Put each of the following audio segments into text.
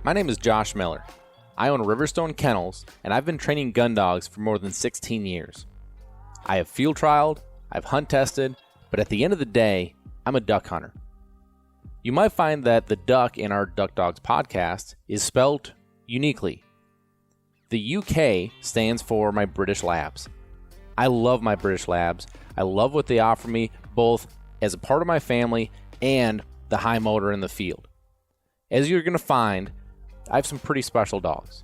My name is Josh Miller. I own Riverstone Kennels, and I've been training gun dogs for more than 16 years. I have field trialed, I've hunt tested, but at the end of the day, I'm a duck hunter. You might find that the duck in our Duck Dogs podcast is spelled uniquely. The UK stands for my British Labs. I love my British Labs. I love what they offer me, both as a part of my family and the high motor in the field. As you're going to find, I have some pretty special dogs.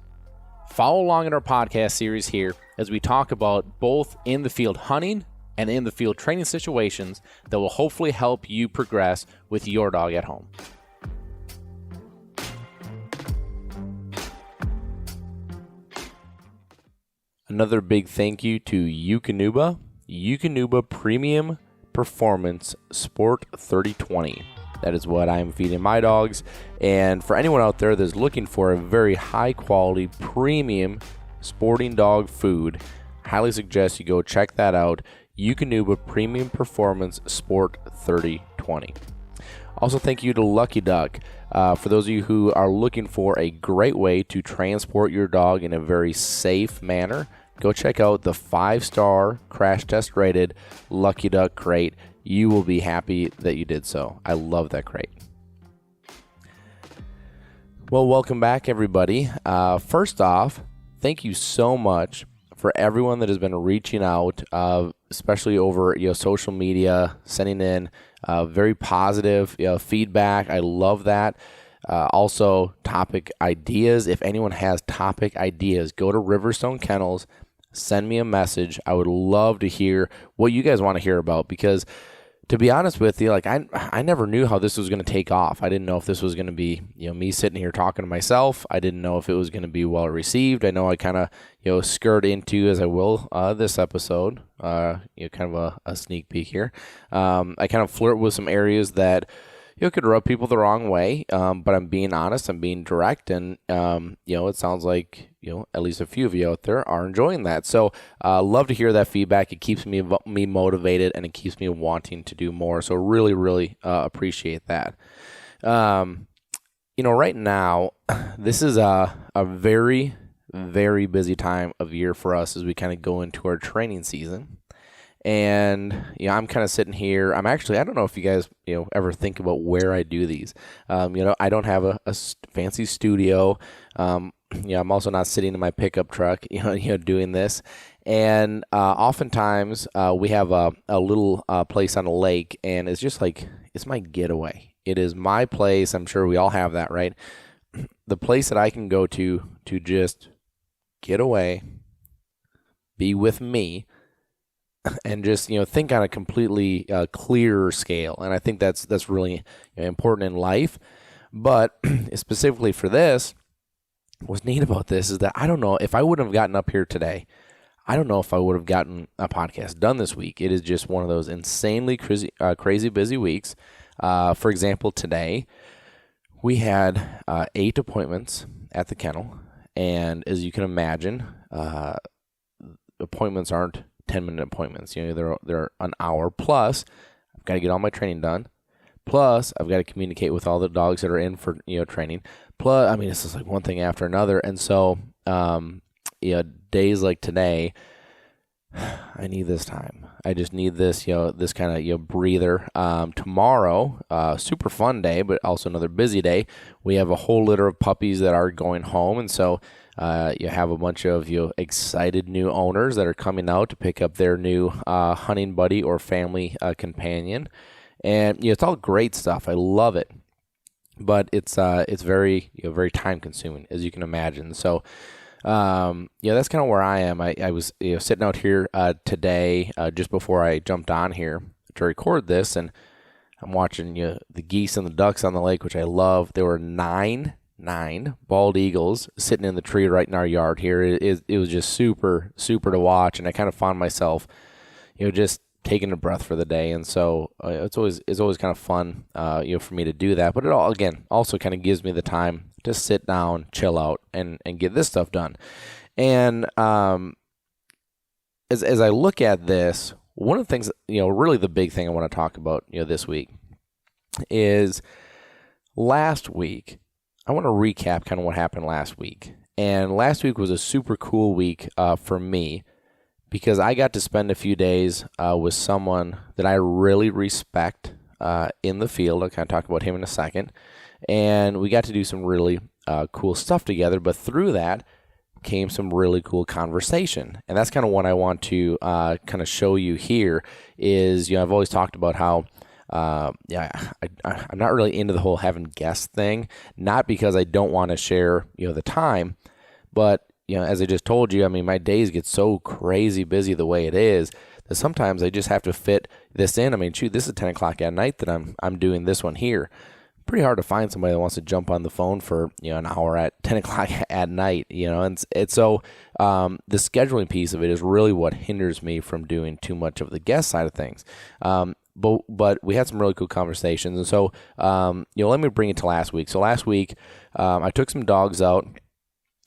Follow along in our podcast series here as we talk about both in the field hunting and in the field training situations that will hopefully help you progress with your dog at home. Another big thank you to DUK Premium Performance Sport 3020. That is what I'm feeding my dogs. And for anyone out there that's looking for a very high quality premium sporting dog food, highly suggest you go check that out. DUK Premium Performance Sport 3020. Also, thank you to Lucky Duck. For those of you who are looking for a great way to transport your dog in a very safe manner, go check out the 5-star crash test rated Lucky Duck crate. You will be happy that you did so. I love that crate. Well, welcome back, everybody. First off, thank you so much for everyone that has been reaching out, especially over social media, sending in very positive feedback. I love that. Also, topic ideas. If anyone has topic ideas, go to Riverstone Kennels, send me a message. I would love to hear what you guys want to hear about, because to be honest with you, I never knew how this was going to take off. I didn't know if this was going to be, me sitting here talking to myself. I didn't know if it was going to be well received. I know I kind of, skirt into, as I will, this episode, kind of a sneak peek here. I kind of flirt with some areas that, could rub people the wrong way. But I'm being honest, I'm being direct, and, it sounds like, at least a few of you out there are enjoying that. So, love to hear that feedback. It keeps me motivated, and it keeps me wanting to do more. So really, really appreciate that. Right now, this is a very, very busy time of year for us as we kind of go into our training season. And, I'm kind of sitting here. I don't know if you guys, ever think about where I do these. I don't have a fancy studio. I'm also not sitting in my pickup truck, doing this. And oftentimes we have a little place on a lake, and it's just it's my getaway. It is my place. I'm sure we all have that, right? The place that I can go to just get away, be with me, and just think on a completely clearer scale. And I think that's really important in life. But specifically for this, what's neat about this is that I don't know if I wouldn't have gotten up here today. I don't know if I would have gotten a podcast done this week. It is just one of those insanely crazy busy weeks. For example, today we had 8 appointments at the kennel, and as you can imagine, appointments aren't 10-minute appointments. They're an hour plus. I've got to get all my training done. Plus, I've got to communicate with all the dogs that are in for training. Plus, it's just one thing after another. And so, days like today, I need this time. I just need this, this kind of breather. Tomorrow, super fun day, but also another busy day. We have a whole litter of puppies that are going home, and so you have a bunch of excited new owners that are coming out to pick up their new hunting buddy or family companion. And it's all great stuff. I love it, but it's very very time consuming, as you can imagine. So that's kind of where I am. I was sitting out here today just before I jumped on here to record this, and I'm watching the geese and the ducks on the lake, which I love. There were nine bald eagles sitting in the tree right in our yard here. It was just super to watch, and I kind of found myself just taking a breath for the day. And so it's always kind of fun for me to do that, but it also kind of gives me the time to sit down, chill out, and get this stuff done. And as I look at this, one of the things, really the big thing I want to talk about this week is last week I want to recap kind of what happened last week. And last week was a super cool week for me because I got to spend a few days with someone that I really respect in the field. I'll kind of talk about him in a second. And we got to do some really cool stuff together. But through that came some really cool conversation. And that's kind of what I want to kind of show you here is, I've always talked about how I'm not really into the whole having guests thing, not because I don't want to share, the time, but, as I just told you, I mean, my days get so crazy busy the way it is that sometimes I just have to fit this in. I mean, shoot, this is 10 o'clock at night that I'm doing this one here. Pretty hard to find somebody that wants to jump on the phone for, an hour at 10 o'clock at night, and so the scheduling piece of it is really what hinders me from doing too much of the guest side of things. But we had some really cool conversations. And so, let me bring it to last week. So last week, I took some dogs out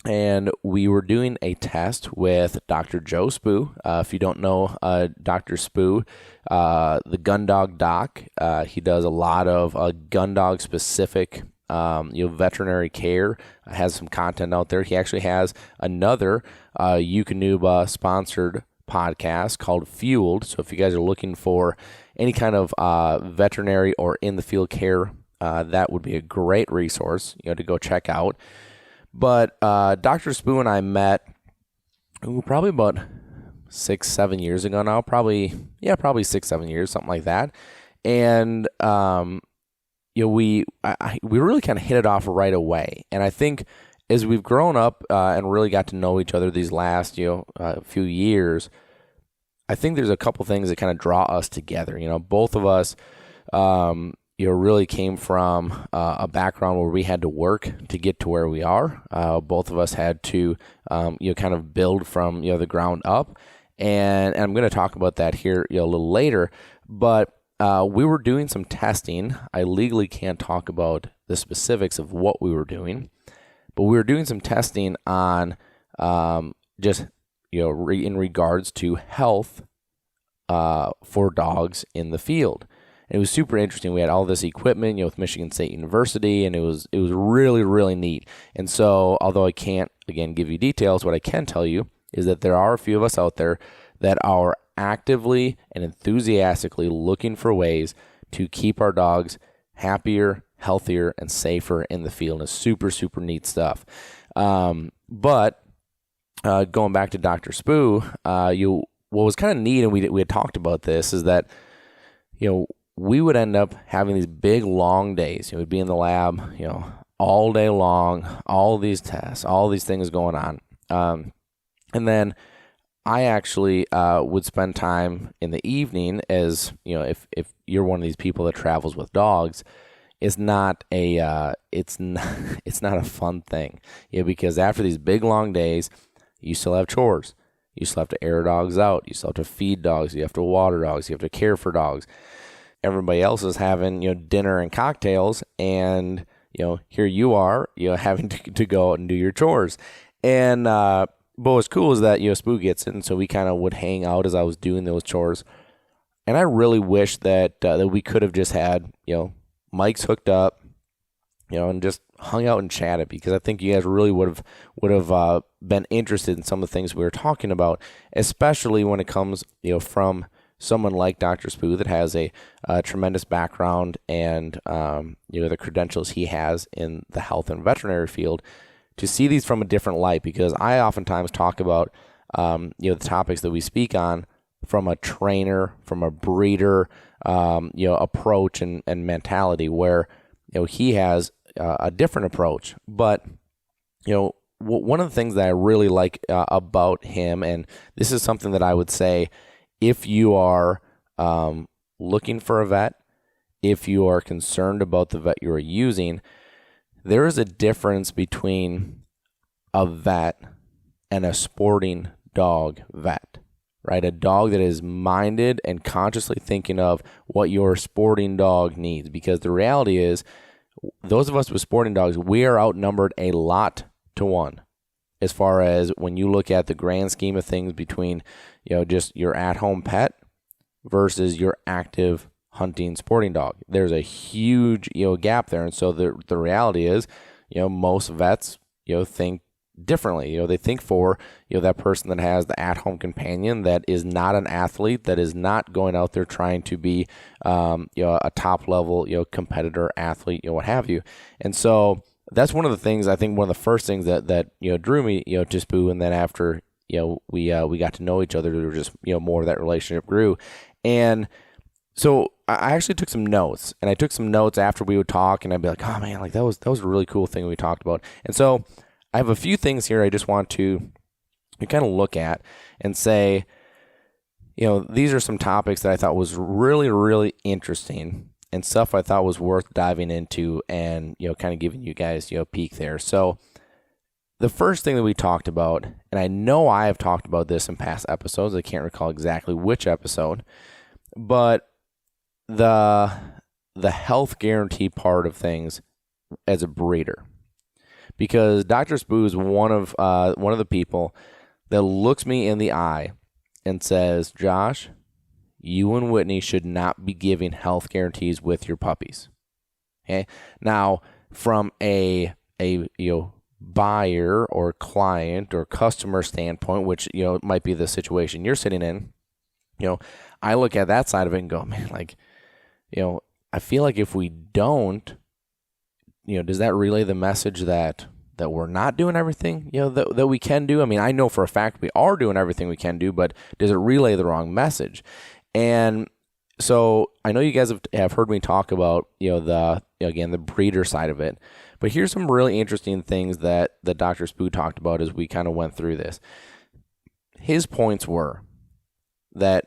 and we were doing a test with Dr. Joe Spoo. If you don't know Dr. Spoo, the Gundog DUK, he does a lot of Gundog specific veterinary care, has some content out there. He actually has another DUK sponsored podcast called Fueled. So if you guys are looking for any kind of veterinary or in the field care, that would be a great resource, to go check out. But Dr. Spoo and I met probably about 6-7 years ago now, probably 6-7 years, something like that. And we really kind of hit it off right away. And I think as we've grown up and really got to know each other these last few years, I think there's a couple things that kind of draw us together. Both of us really came from a background where we had to work to get to where we are. Both of us had to kind of build from the ground up, and I'm going to talk about that here a little later. But we were doing some testing. I legally can't talk about the specifics of what we were doing, but we were doing some testing on in regards to health for dogs in the field. And it was super interesting. We had all this equipment, with Michigan State University, and it was really, really neat. And so, although I can't, again, give you details, what I can tell you is that there are a few of us out there that are actively and enthusiastically looking for ways to keep our dogs happier, healthier, and safer in the field. And it's super, super neat stuff. But going back to Dr. Spoo, what was kind of neat, and we had talked about this, is that, we would end up having these big, long days. We'd be in the lab, all day long, all these tests, all these things going on. And then I actually would spend time in the evening as, if you're one of these people that travels with dogs, it's not a fun thing, because after these big, long days, you still have chores. You still have to air dogs out. You still have to feed dogs. You have to water dogs. You have to care for dogs. Everybody else is having, dinner and cocktails, and, here you are, having to go out and do your chores. And, but what's cool is that, Spoo gets it, and so we kind of would hang out as I was doing those chores. And I really wish that we could have just had, mics hooked up, and just hung out and chatted, because I think you guys really would have been interested in some of the things we were talking about, especially when it comes, from someone like Dr. Spoo that has a tremendous background and, the credentials he has in the health and veterinary field, to see these from a different light, because I oftentimes talk about, the topics that we speak on from a trainer, from a breeder, approach and mentality, where, he has a different approach. But, one of the things that I really like about him, and this is something that I would say, if you are looking for a vet, if you are concerned about the vet you are using, there is a difference between a vet and a sporting dog vet, right? A dog that is minded and consciously thinking of what your sporting dog needs. Because the reality is, those of us with sporting dogs, we are outnumbered a lot to one, as far as when you look at the grand scheme of things between, just your at-home pet versus your active hunting sporting dog. There's a huge, gap there. And so the reality is, most vets, think differently. They think for, that person that has the at-home companion that is not an athlete, that is not going out there trying to be, a top-level, competitor, athlete, what have you. And so that's one of the things, I think one of the first things that drew me, to Spoo. And then after, we got to know each other, there was just, more of that relationship grew. And so I actually took some notes, and I took some notes after we would talk, and I'd be like, oh man, like that was a really cool thing we talked about. And so I have a few things here I just want to kind of look at and say, these are some topics that I thought was really, really interesting and stuff I thought was worth diving into and, kind of giving you guys, a peek there. So the first thing that we talked about, and I know I have talked about this in past episodes, I can't recall exactly which episode, but the health guarantee part of things as a breeder. Because Dr. Spoo is one of the people that looks me in the eye and says, Josh, you and Whitney should not be giving health guarantees with your puppies. Okay. Now, from a buyer or client or customer standpoint, which might be the situation you're sitting in, I look at that side of it and go, man, like, I feel like if we don't, does that relay the message that we're not doing everything, that we can do? I mean, I know for a fact we are doing everything we can do, but does it relay the wrong message? And so I know you guys have heard me talk about, the breeder side of it, but here's some really interesting things that Dr. Spoo talked about as we kind of went through this. His points were that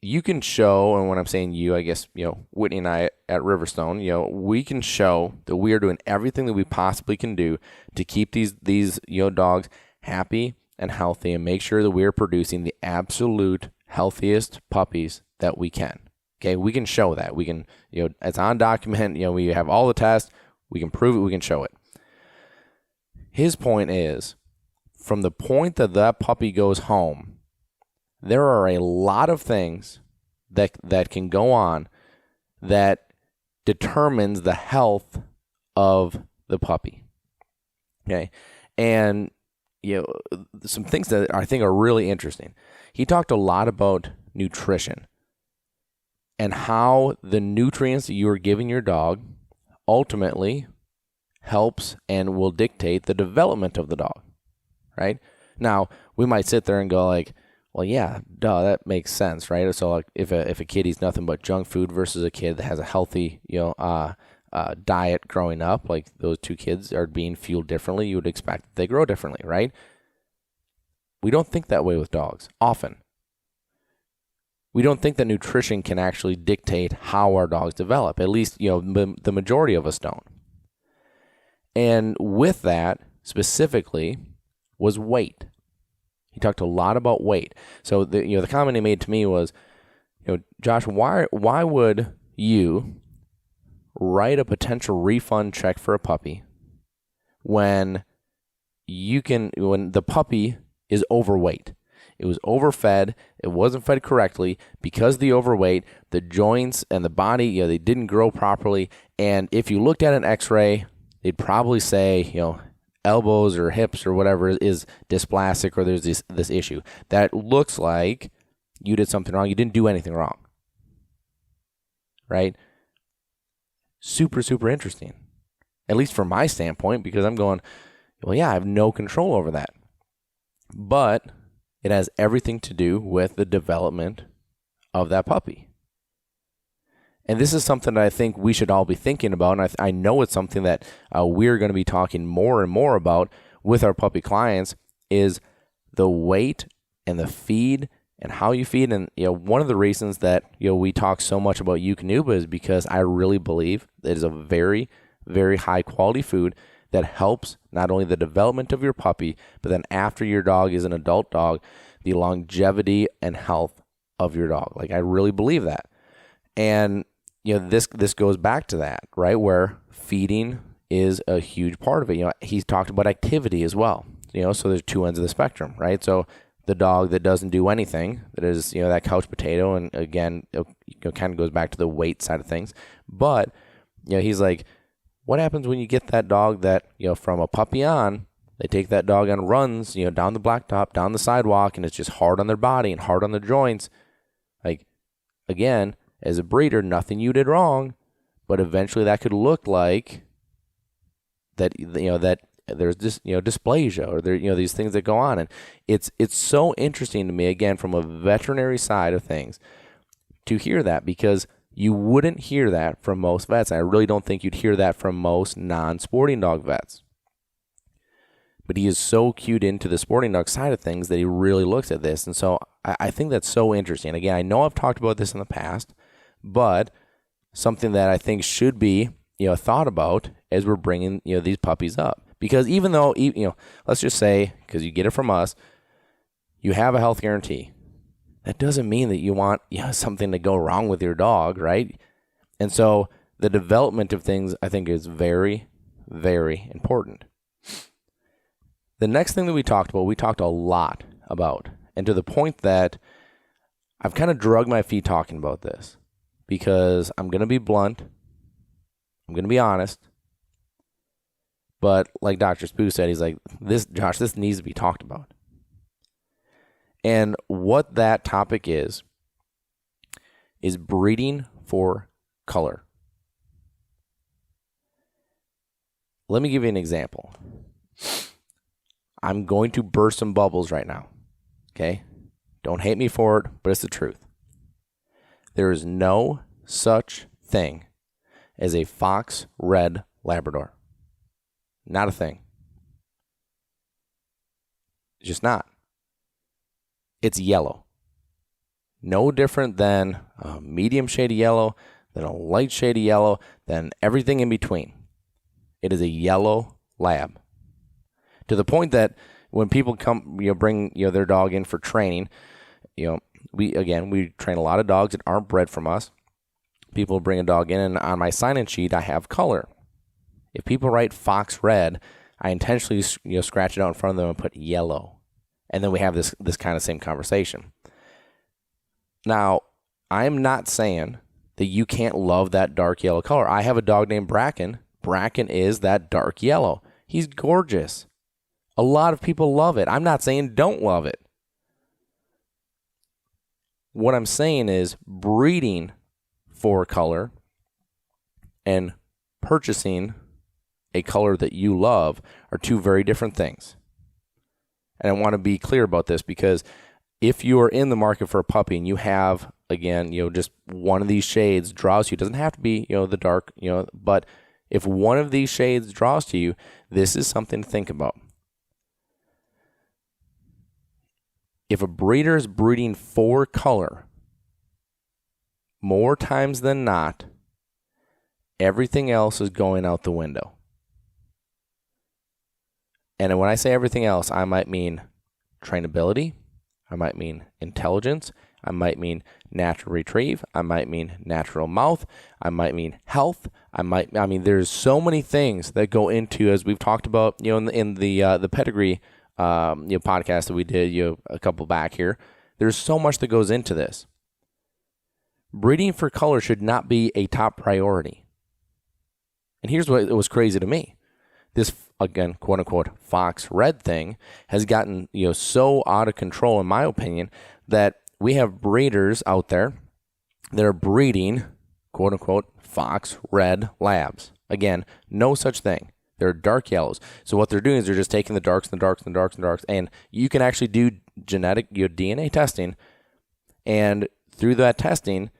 you can show, and when I'm saying you, I guess, Whitney and I at Riverstone, we can show that we are doing everything that we possibly can do to keep these dogs happy and healthy and make sure that we're producing the absolute healthiest puppies that we can. Okay, we can show that. We can, it's on document, we have all the tests, we can prove it, we can show it. His point is, from the point that puppy goes home, there are a lot of things that can go on that determines the health of the puppy. Okay. And, some things that I think are really interesting. He talked a lot about nutrition and how the nutrients that you are giving your dog ultimately helps and will dictate the development of the dog, right? Now, we might sit there and go like, well, yeah, duh, that makes sense, right? So, like, if a kid eats nothing but junk food versus a kid that has a healthy, diet growing up, like those two kids are being fueled differently, you would expect that they grow differently, right? We don't think that way with dogs. Often, we don't think that nutrition can actually dictate how our dogs develop. At least, the majority of us don't. And with that, specifically, was weight. He talked a lot about weight. So the comment he made to me was, Josh, why would you write a potential refund check for a puppy when the puppy is overweight? It was overfed. It wasn't fed correctly because of the overweight. The joints and the body, they didn't grow properly. And if you looked at an X-ray, they'd probably say, elbows or hips or whatever is dysplastic, or there's this issue that looks like you did something wrong. You didn't do anything wrong, right? Super, super interesting, at least from my standpoint, because I'm going, well, yeah, I have no control over that. But it has everything to do with the development of that puppy. And this is something that I think we should all be thinking about. And I know it's something that we're going to be talking more and more about with our puppy clients, is the weight and the feed and how you feed. And, one of the reasons that, we talk so much about Eukanuba is because I really believe that it is a very, very high quality food that helps not only the development of your puppy, but then after your dog is an adult dog, the longevity and health of your dog. Like, I really believe that. And, this goes back to that, right? Where feeding is a huge part of it. He's talked about activity as well, so there's two ends of the spectrum, right? So the dog that doesn't do anything, that is, that couch potato, and again, kind of goes back to the weight side of things. But, he's like, What happens when you get that dog that, from a puppy on, they take that dog on runs, down the blacktop, down the sidewalk, and it's just hard on their body and hard on their joints. Like, again, as a breeder, nothing you did wrong, but eventually that could look like that, that there's this, dysplasia, or there, these things that go on. And it's so interesting to me, again, from a veterinary side of things, to hear that, because you wouldn't hear that from most vets. I really don't think you'd hear that from most non-sporting dog vets. But he is so cued into the sporting dog side of things that he really looks at this. And so I think that's so interesting. Again, I know I've talked about this in the past, but something that I think should be, thought about as we're bringing, these puppies up. Because even though, let's just say, because you get it from us, you have a health guarantee. That doesn't mean that you want, something to go wrong with your dog, right? And so the development of things, I think, is very, very important. The next thing that we talked a lot about, and to the point that I've kind of dragged my feet talking about this, because I'm going to be blunt, I'm going to be honest, but like Dr. Spoo said, he's like, Josh, this needs to be talked about. And what that topic is breeding for color. Let me give you an example. I'm going to burst some bubbles right now, okay? Don't hate me for it, but it's the truth. There is no such thing as a fox red Labrador. Not a thing. Just not. It's yellow. No different than a medium shade of yellow, than a light shade of yellow, than everything in between. It is a yellow lab. To the point that when people come, bring their dog in for training, we train a lot of dogs that aren't bred from us. People bring a dog in, and on my sign-in sheet, I have color. If people write fox red, I intentionally scratch it out in front of them and put yellow, and then we have this kind of same conversation. Now, I'm not saying that you can't love that dark yellow color. I have a dog named Bracken. Bracken is that dark yellow. He's gorgeous. A lot of people love it. I'm not saying don't love it. What I'm saying is breeding for color and purchasing a color that you love are two very different things. And I want to be clear about this, because if you are in the market for a puppy and you have, again, just one of these shades draws you, it doesn't have to be, the dark, but if one of these shades draws to you, this is something to think about. If a breeder is breeding for color, more times than not, everything else is going out the window. And when I say everything else, I might mean trainability, I might mean intelligence, I might mean natural retrieve, I might mean natural mouth, I might mean health, I mean there's so many things that go into, as we've talked about, in the pedigree podcast that we did a couple back here. There's so much that goes into this. Breeding for color should not be a top priority. And here's what was crazy to me. This, again, quote unquote, fox red thing has gotten, so out of control, in my opinion, that we have breeders out there that are breeding, quote unquote, fox red labs. Again, no such thing. They're dark yellows. So what they're doing is they're just taking the darks and the darks and the darks and the darks, and you can actually do genetic DNA testing, and through that testing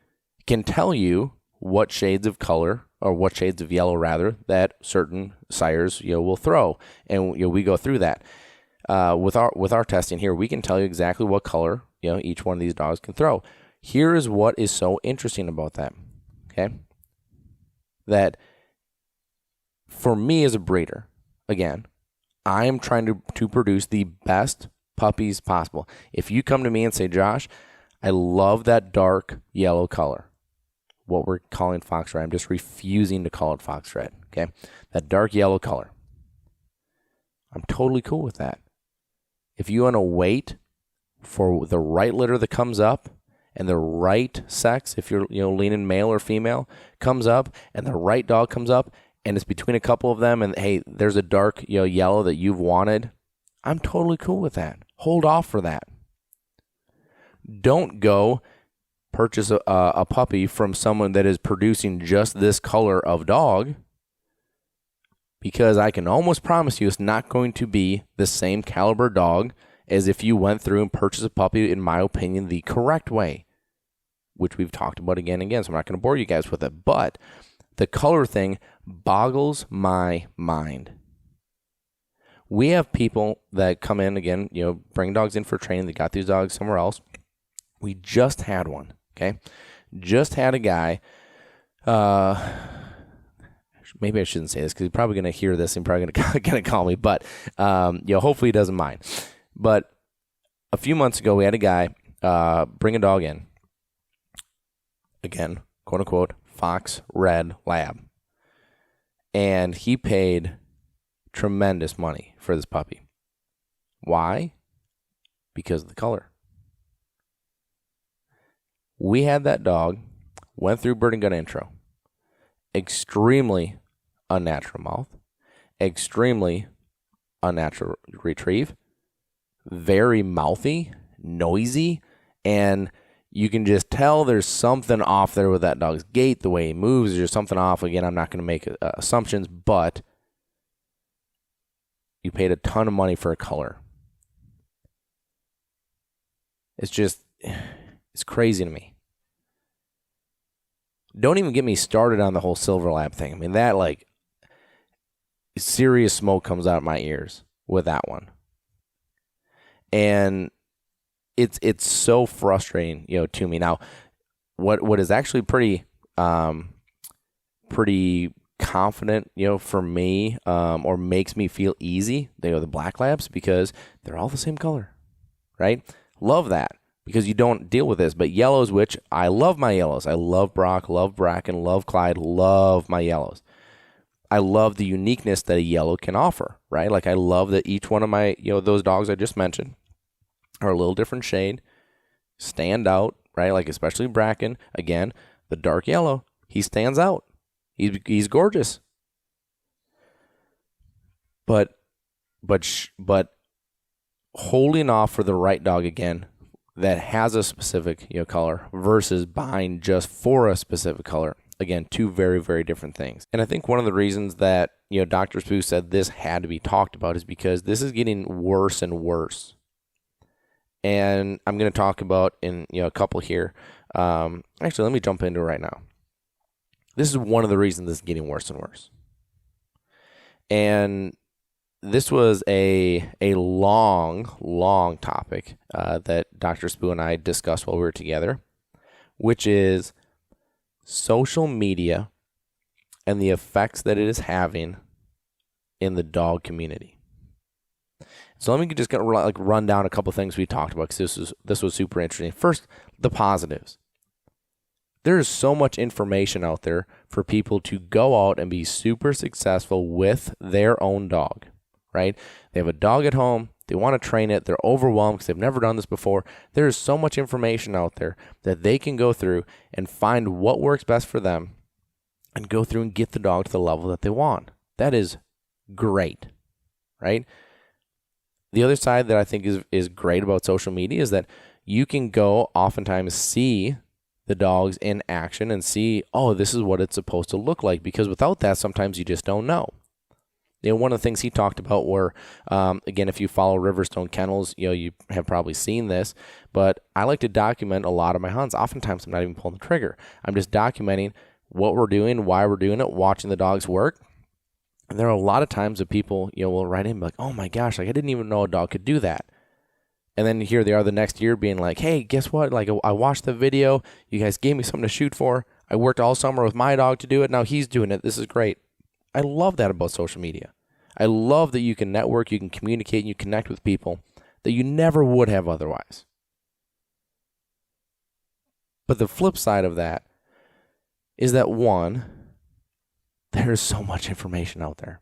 can tell you what shades of color, or what shades of yellow rather, that certain sires will throw, and we go through that with our testing here. We can tell you exactly what color each one of these dogs can throw. Here is what is so interesting about that. Okay, that for me as a breeder, again, I am trying to produce the best puppies possible. If you come to me and say, Josh, I love that dark yellow color, what we're calling fox red, I'm just refusing to call it fox red, okay? That dark yellow color, I'm totally cool with that. If you want to wait for the right litter that comes up, and the right sex, if you're leaning male or female, comes up, and the right dog comes up, and it's between a couple of them, and hey, there's a dark yellow that you've wanted, I'm totally cool with that. Hold off for that. Don't go purchase a puppy from someone that is producing just this color of dog, because I can almost promise you it's not going to be the same caliber dog as if you went through and purchased a puppy, in my opinion, the correct way, which we've talked about again and again, so I'm not going to bore you guys with it. But the color thing boggles my mind. We have people that come in, again, bring dogs in for training. They got these dogs somewhere else. We just had one, okay? Just had a guy, maybe I shouldn't say this because he's probably going to hear this and probably going to call me, but hopefully he doesn't mind. But a few months ago, we had a guy bring a dog in. Again, quote unquote, Fox Red Lab. And he paid tremendous money for this puppy. Why? Because of the color. We had that dog, went through bird and gun intro. Extremely unnatural mouth. Extremely unnatural retrieve. Very mouthy, noisy, and you can just tell there's something off there with that dog's gait, the way he moves. There's something off. Again, I'm not going to make assumptions, but you paid a ton of money for a color. It's crazy to me. Don't even get me started on the whole silver lab thing. I mean, that serious smoke comes out of my ears with that one. And it's so frustrating, to me. Now, what is actually pretty confident, for me, or makes me feel easy, the black labs, because they're all the same color, right? Love that, because you don't deal with this. But yellows, which I love my yellows. I love Brock, love Bracken, love Clyde, love my yellows. I love the uniqueness that a yellow can offer, right? Like, I love that each one of my, those dogs I just mentioned are a little different shade, stand out, right? Like, especially Bracken, again, the dark yellow, he stands out. He's gorgeous. But holding off for the right dog, again, that has a specific color versus buying just for a specific color. Again, two very, very different things. And I think one of the reasons that, Dr. Spoo said this had to be talked about is because this is getting worse and worse. And I'm going to talk about in a couple here. Actually, let me jump into it right now. This is one of the reasons this is getting worse and worse. And this was a long topic that Dr. Spoo and I discussed while we were together, which is social media and the effects that it is having in the dog community. So let me just run down a couple things we talked about, because this was super interesting. First, the positives. There is so much information out there for people to go out and be super successful with their own dog, right? They have a dog at home. They want to train it. They're overwhelmed because they've never done this before. There is so much information out there that they can go through and find what works best for them and go through and get the dog to the level that they want. That is great, right? The other side that I think is great about social media is that you can go oftentimes see the dogs in action and see, oh, this is what it's supposed to look like, because without that, sometimes you just don't know. One of the things he talked about were, again, if you follow Riverstone Kennels, you have probably seen this, but I like to document a lot of my hunts. Oftentimes, I'm not even pulling the trigger. I'm just documenting what we're doing, why we're doing it, watching the dogs work. And there are a lot of times that people, will write in and be like, oh my gosh, I didn't even know a dog could do that. And then here they are the next year being like, hey, guess what? I watched the video. You guys gave me something to shoot for. I worked all summer with my dog to do it. Now he's doing it. This is great. I love that about social media. I love that you can network, you can communicate, and you connect with people that you never would have otherwise. But the flip side of that is that, one, there's so much information out there,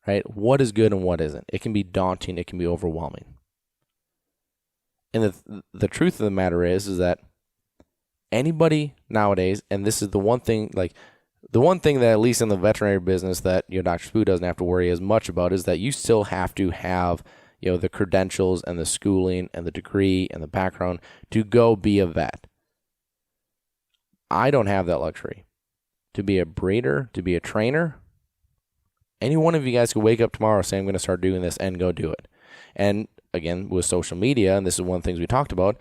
right? What is good and what isn't. It can be daunting. It can be overwhelming. And the truth of the matter is that anybody nowadays, and this is the one thing, The one thing that, at least in the veterinary business, that Dr. Spoo doesn't have to worry as much about is that you still have to have the credentials and the schooling and the degree and the background to go be a vet. I don't have that luxury. To be a breeder, to be a trainer, any one of you guys could wake up tomorrow and say, I'm going to start doing this, and go do it. And again, with social media, and this is one of the things we talked about,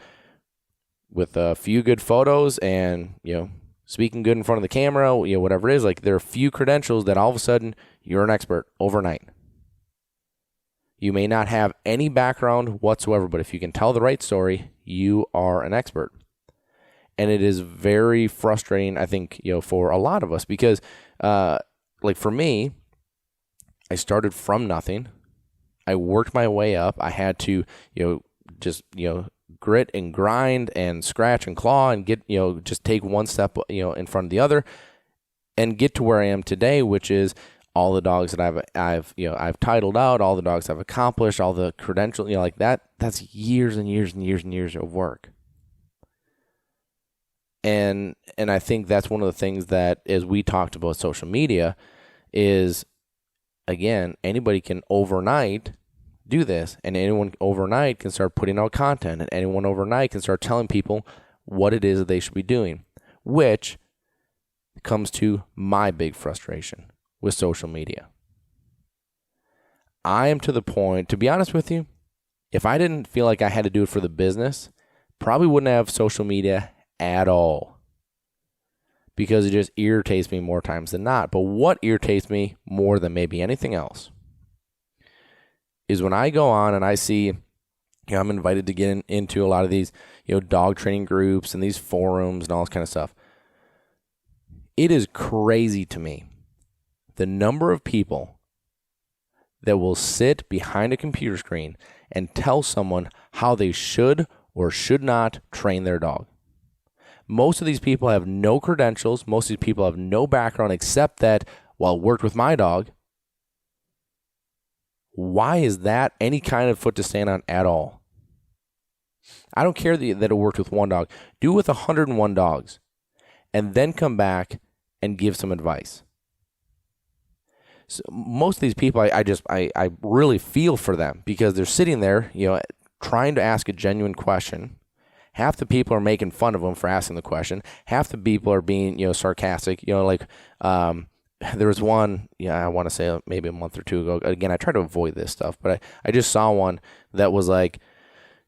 with a few good photos and, speaking good in front of the camera, whatever it is, like, there are a few credentials that all of a sudden you're an expert overnight. You may not have any background whatsoever, but if you can tell the right story, you are an expert. And it is very frustrating, I think, for a lot of us, because, like, for me, I started from nothing. I worked my way up. I had to, just, grit and grind and scratch and claw and get, just take one step, in front of the other, and get to where I am today, which is all the dogs that I've titled out, all the dogs I've accomplished, all the credentials, like that. That's years and years and years and years of work. And I think that's one of the things that, as we talked about social media, is, again, anybody can overnight do this, and anyone overnight can start putting out content, and anyone overnight can start telling people what it is that they should be doing, which comes to my big frustration with social media. I am to the point, to be honest with you, if I didn't feel like I had to do it for the business, probably wouldn't have social media at all, because it just irritates me more times than not. But what irritates me more than maybe anything else is when I go on and I see, I'm invited to get into a lot of these, dog training groups and these forums and all this kind of stuff. It is crazy to me the number of people that will sit behind a computer screen and tell someone how they should or should not train their dog. Most of these people have no credentials. Most of these people have no background except that, well, worked with my dog. Why is that any kind of foot to stand on at all? I don't care that it worked with one dog. Do it with 101 dogs, and then come back and give some advice. So most of these people, I really feel for them, because they're sitting there, trying to ask a genuine question. Half the people are making fun of them for asking the question. Half the people are being, sarcastic. There was one, I want to say maybe a month or two ago. Again, I try to avoid this stuff, but I just saw one that was like,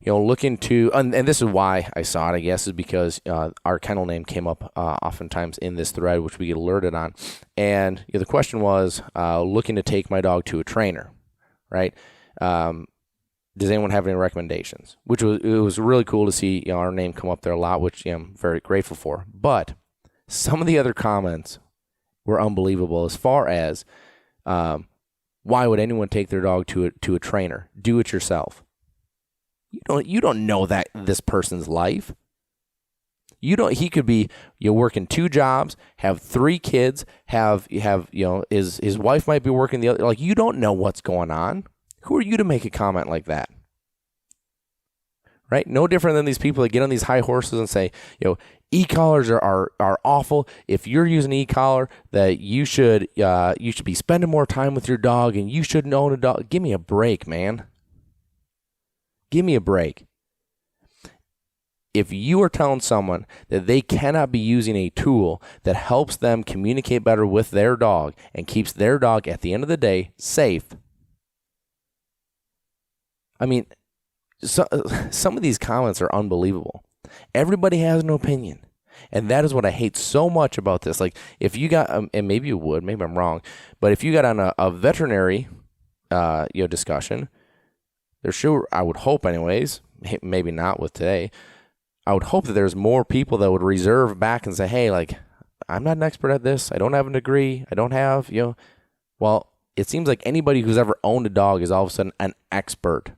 looking to, and this is why I saw it, I guess, is because our kennel name came up oftentimes in this thread, which we get alerted on. And the question was, looking to take my dog to a trainer, right? Does anyone have any recommendations? It was really cool to see our name come up there a lot, which I'm very grateful for. But some of the other comments were unbelievable, as far as why would anyone take their dog to a trainer? Do it yourself. You don't know that this person's life. He could be working 2 jobs, have 3 kids, his wife might be working the other. Like, you don't know what's going on. Who are you to make a comment like that? Right? No different than these people that get on these high horses and say, e-collars are awful. If you're using an e-collar, that you should be spending more time with your dog, and you shouldn't own a dog. Give me a break, man. Give me a break. If you are telling someone that they cannot be using a tool that helps them communicate better with their dog and keeps their dog, at the end of the day, safe, I mean, some of these comments are unbelievable. Everybody has an opinion. And that is what I hate so much about this. Like, if you got, and maybe you would, maybe I'm wrong, but if you got on a veterinary discussion, there's sure, I would hope anyways, maybe not with today, I would hope that there's more people that would reserve back and say, hey, like, I'm not an expert at this. I don't have a degree. I don't have, well, it seems like anybody who's ever owned a dog is all of a sudden an expert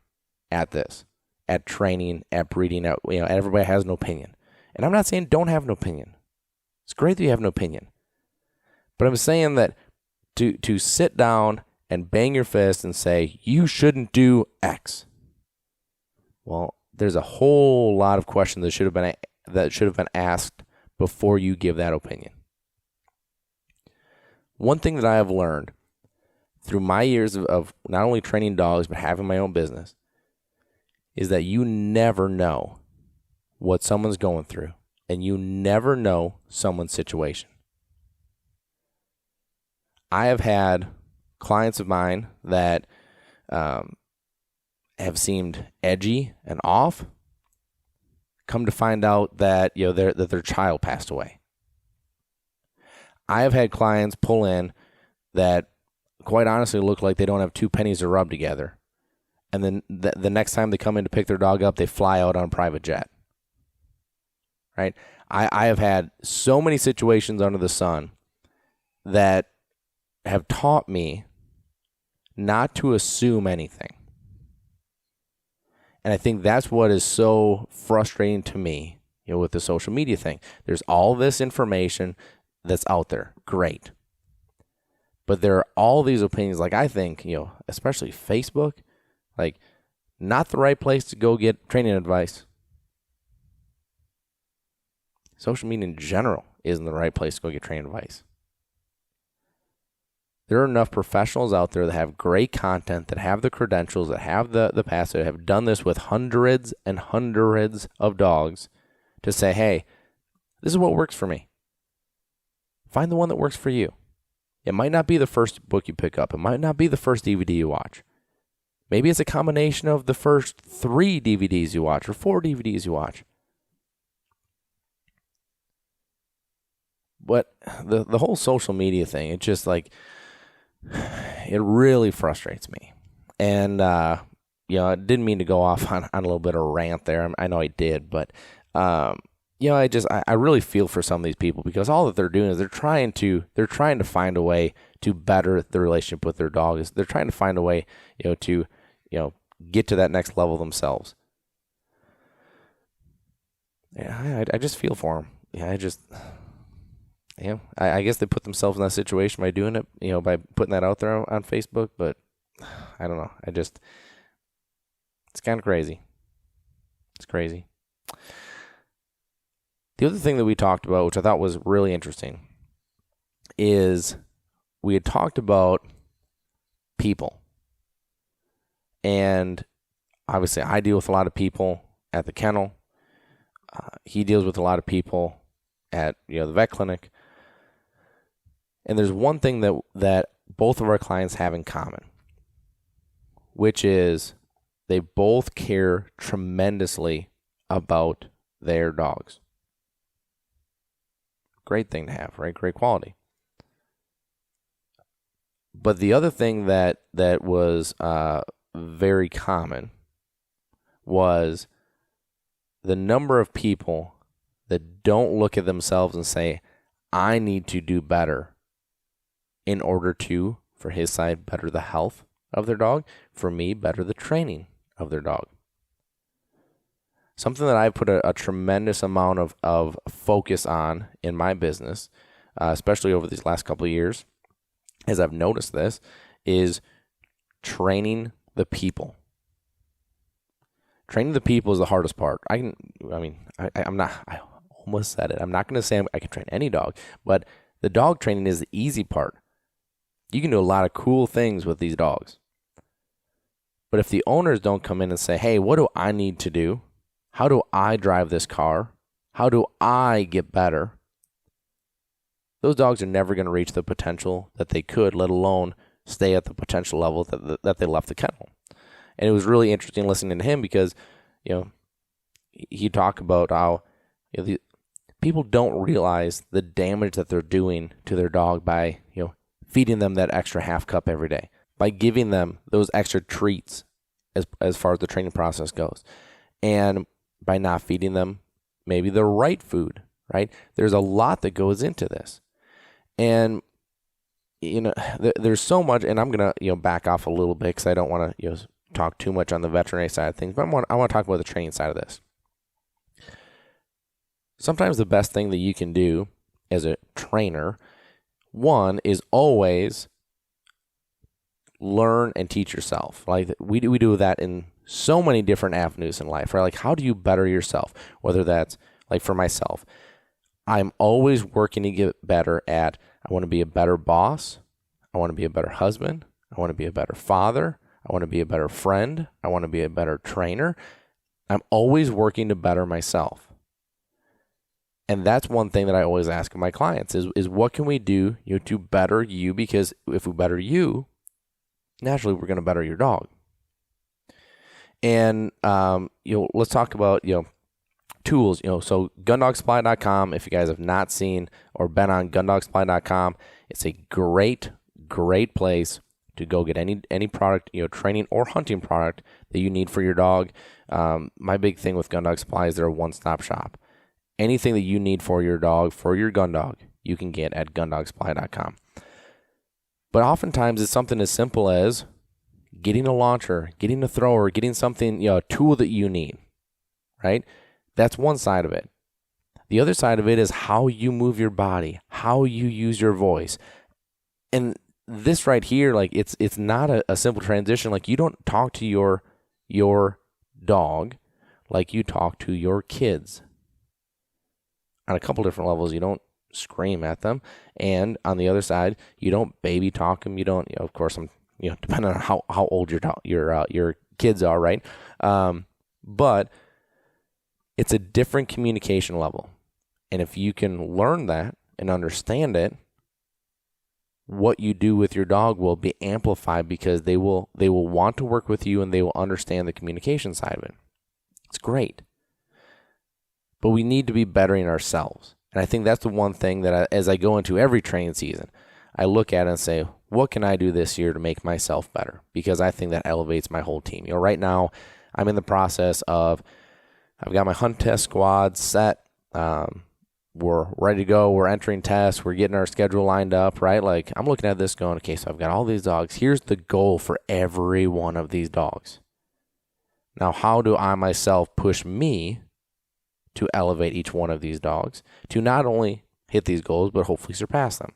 at this, at training, at breeding, everybody has an opinion. And I'm not saying don't have an opinion. It's great that you have an opinion. But I'm saying that to sit down and bang your fist and say, you shouldn't do X. Well, there's a whole lot of questions that should have been asked before you give that opinion. One thing that I have learned through my years of not only training dogs, but having my own business, is that you never know what someone's going through, and you never know someone's situation. I have had clients of mine that have seemed edgy and off, come to find out that that their child passed away. I have had clients pull in that quite honestly look like they don't have two pennies to rub together, and then the next time they come in to pick their dog up, they fly out on a private jet. Right? I have had so many situations under the sun that have taught me not to assume anything. And I think that's what is so frustrating to me, with the social media thing. There's all this information that's out there. Great. But there are all these opinions. Like, I think, especially Facebook, like, not the right place to go get training advice. Social media in general isn't the right place to go get training advice. There are enough professionals out there that have great content, that have the credentials, that have the past, that have done this with hundreds and hundreds of dogs to say, hey, this is what works for me. Find the one that works for you. It might not be the first book you pick up. It might not be the first DVD you watch. Maybe it's a combination of the first 3 DVDs you watch or 4 DVDs you watch. But the whole social media thing, it's just like, it really frustrates me. And, I didn't mean to go off on a little bit of a rant there. I know I did, but, I really feel for some of these people, because all that they're doing is they're trying to find a way to better the relationship with their dog. They're trying to find a way, to get to that next level themselves. Yeah, I just feel for them. I guess they put themselves in that situation by doing it, by putting that out there on Facebook, but I don't know. It's kind of crazy. It's crazy. The other thing that we talked about, which I thought was really interesting, is we had talked about people. And obviously I deal with a lot of people at the kennel. He deals with a lot of people at the vet clinic. And there's one thing that both of our clients have in common, which is they both care tremendously about their dogs. Great thing to have, right? Great quality. But the other thing that was very common was the number of people that don't look at themselves and say, I need to do better in order to, for his side, better the health of their dog, for me, better the training of their dog. Something that I put a tremendous amount of focus on in my business, especially over these last couple of years, as I've noticed this, is training the people. Training the people is the hardest part. I almost said it. I'm not going to say I can train any dog, but the dog training is the easy part. You can do a lot of cool things with these dogs. But if the owners don't come in and say, hey, what do I need to do? How do I drive this car? How do I get better? Those dogs are never going to reach the potential that they could, let alone stay at the potential level that they left the kennel. And it was really interesting listening to him because, he talked about how people don't realize the damage that they're doing to their dog by, feeding them that extra half cup every day, by giving them those extra treats as far as the training process goes, and by not feeding them maybe the right food, right? There's a lot that goes into this. And, there's so much, and I'm going to, back off a little bit because I don't want to, talk too much on the veterinary side of things, but I want to talk about the training side of this. Sometimes the best thing that you can do as a trainer, one, is always learn and teach yourself. Like we do that in so many different avenues in life, right? Like, how do you better yourself? Whether that's, like, for myself, I'm always working to get better at, I want to be a better boss. I want to be a better husband. I want to be a better father. I want to be a better friend. I want to be a better trainer. I'm always working to better myself. And that's one thing that I always ask of my clients is what can we do, to better you? Because if we better you, naturally we're going to better your dog. And let's talk about tools. So gundogsupply.com. If you guys have not seen or been on gundogsupply.com, it's a great place to go get any product, training or hunting product that you need for your dog. My big thing with Gundog Supply is they're a one-stop shop. Anything that you need for your dog, for your gun dog, you can get at gundogsupply.com. But oftentimes it's something as simple as getting a launcher, getting a thrower, getting something, a tool that you need, right? That's one side of it. The other side of it is how you move your body, how you use your voice. And this right here, like it's not a simple transition. Like you don't talk to your dog like you talk to your kids. On a couple different levels, you don't scream at them, and on the other side, you don't baby talk them. You don't, of course, depending on how old your kids are, right? But it's a different communication level, and if you can learn that and understand it, what you do with your dog will be amplified because they will want to work with you and they will understand the communication side of it. It's great. But we need to be bettering ourselves. And I think that's the one thing that as I go into every training season, I look at it and say, what can I do this year to make myself better? Because I think that elevates my whole team. Right now, I'm in the process of, I've got my hunt test squad set. We're ready to go. We're entering tests. We're getting our schedule lined up, right? Like I'm looking at this going, okay, so I've got all these dogs. Here's the goal for every one of these dogs. Now, how do I myself push me to elevate each one of these dogs to not only hit these goals, but hopefully surpass them?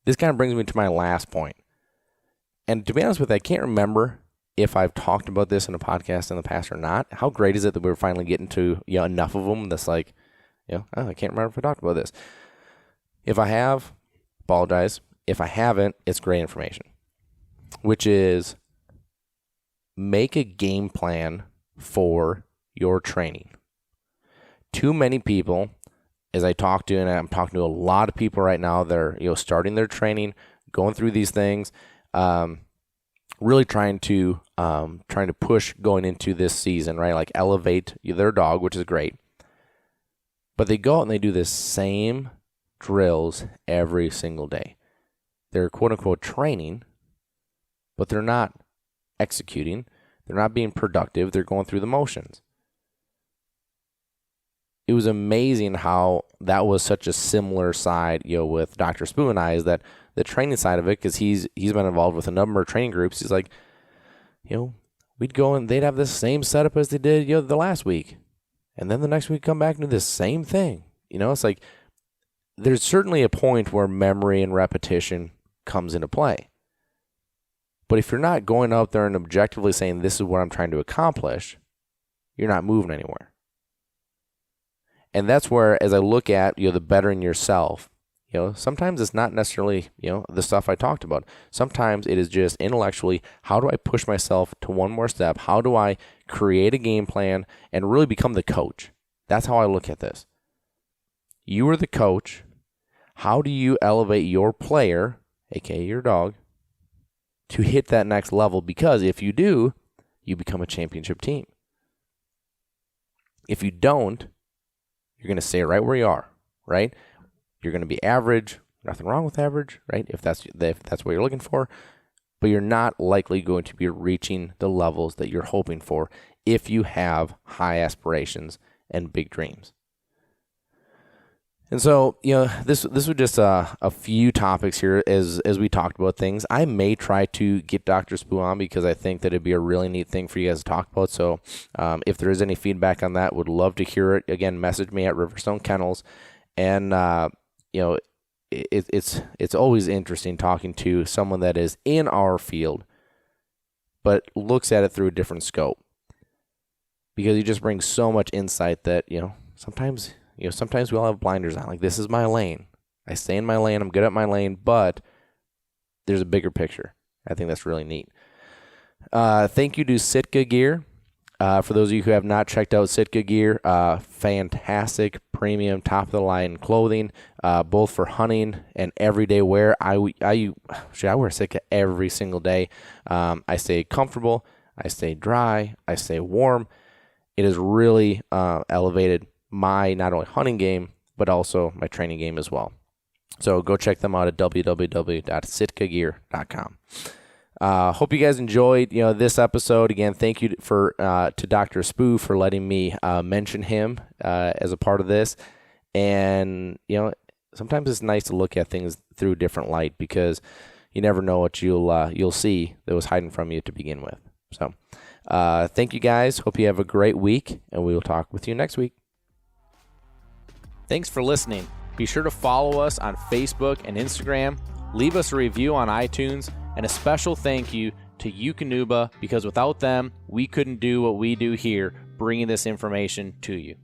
This kind of brings me to my last point. And to be honest with you, I can't remember if I've talked about this in a podcast in the past or not. How great is it that we're finally getting to enough of them that's like, I can't remember if I talked about this. If I have, apologize. If I haven't, it's great information, which is make a game plan for your training. Too many people, as I talk to, and I'm talking to a lot of people right now, they're starting their training, going through these things, really trying to push going into this season, right? Like elevate their dog, which is great. But they go out and they do the same drills every single day. They're quote unquote training, but they're not executing. They're not being productive. They're going through the motions. It was amazing how that was such a similar side, with Dr. Spoo and I, is that the training side of it, because he's been involved with a number of training groups. He's like, we'd go and they'd have the same setup as they did, the last week. And then the next week come back and do the same thing. It's like there's certainly a point where memory and repetition comes into play. But if you're not going out there and objectively saying, this is what I'm trying to accomplish, you're not moving anywhere. And that's where, as I look at, the bettering yourself, sometimes it's not necessarily, the stuff I talked about. Sometimes it is just intellectually, how do I push myself to one more step? How do I create a game plan and really become the coach? That's how I look at this. You are the coach. How do you elevate your player, aka your dog, to hit that next level? Because if you do, you become a championship team. If you don't, you're going to stay right where you are, right? You're going to be average. Nothing wrong with average, right? If that's what you're looking for. But you're not likely going to be reaching the levels that you're hoping for if you have high aspirations and big dreams. And so, this was just a few topics here as we talked about things. I may try to get Dr. Spoo on because I think that it'd be a really neat thing for you guys to talk about. So if there is any feedback on that, would love to hear it. Again, message me at Riverstone Kennels. And, it's always interesting talking to someone that is in our field, but looks at it through a different scope. Because he just brings so much insight that, sometimes sometimes we all have blinders on. Like, this is my lane. I stay in my lane. I'm good at my lane, but there's a bigger picture. I think that's really neat. Thank you to Sitka Gear. For those of you who have not checked out Sitka Gear, fantastic premium top-of-the-line clothing, both for hunting and everyday wear. I wear Sitka every single day. I stay comfortable. I stay dry. I stay warm. It has really elevated my not only hunting game, but also my training game as well. So go check them out at www.sitkagear.com. Hope you guys enjoyed, this episode. Again, thank you to Dr. Spoo for letting me mention him as a part of this. And sometimes it's nice to look at things through a different light, because you never know what you'll see that was hiding from you to begin with. So, thank you guys. Hope you have a great week, and we will talk with you next week. Thanks for listening. Be sure to follow us on Facebook and Instagram. Leave us a review on iTunes. And a special thank you to DUK, because without them, we couldn't do what we do here, bringing this information to you.